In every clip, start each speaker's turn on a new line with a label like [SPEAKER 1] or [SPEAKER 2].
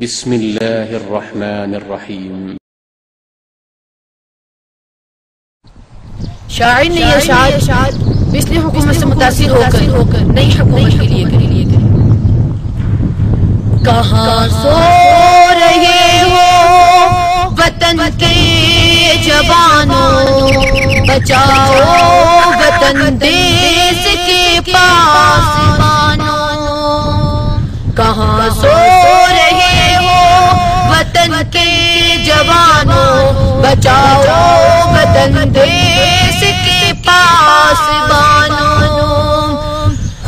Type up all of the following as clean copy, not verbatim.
[SPEAKER 1] بسم اللہ الرحمن الرحیم۔
[SPEAKER 2] شاعر نے یہ اشعار مثل حکومت سے متاثر ہو کر نئی حکومت کے لیے کہے۔ کہاں سو رہے ہو وطن کے جوانوں، بچاؤ وطن دیس کے پاسبانوں۔ کہاں سو رہے ہو وطن کے جوانوں، بچاؤ وطن دیس کے پاسبانوں۔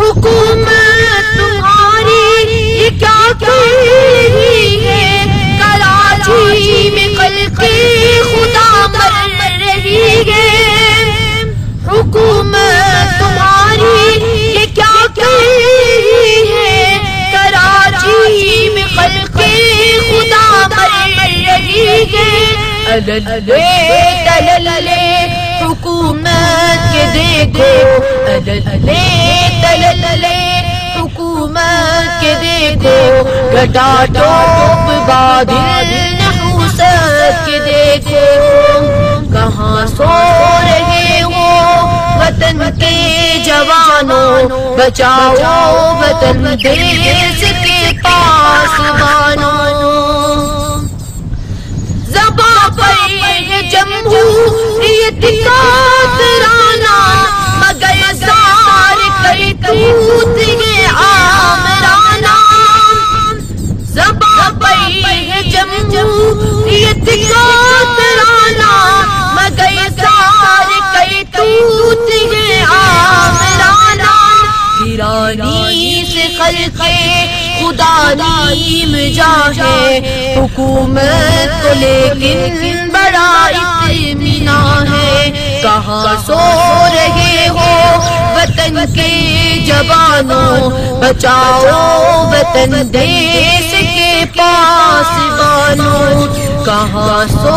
[SPEAKER 2] حکومت تمہاری یہ کیا کر رہی ہے، کراچی میں خلق خدا مر رہی ہے۔ حکومت تمہاری یہ کیا کر رہی ہے، کراچی میں خلق خدا مر رہی ہے۔ تللے حکومت کے دیکھو، تللے حکومت کے دیکھو، گٹا ٹوپ بادل نحوست کے دیکھو۔ کہاں سو رہے ہو وطن کے جوانوں، بچاؤ وطن دیس کے پاسبانوں۔ زباں پر ہے جمہوریت کا ترانہ، مگر زار کرتوت یہ آمرانہ۔ زباں پر ہے جمہوریت کا ترانہ، مگر زار کرتوت یہ آمرانہ۔ گرانی سے خلق خدا نیم جاہے، حکومت کو لیکن بڑا اطمینان ہے۔ کہاں سو رہے ہو وطن کے جوانوں، بچاؤ وطن دیس کے پاسبانوں۔ کہاں سو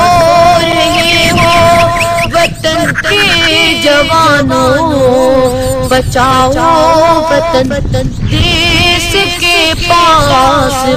[SPEAKER 2] رہے ہو وطن کے جوانوں، بچاؤ وطن دیس کے پاسبانوں۔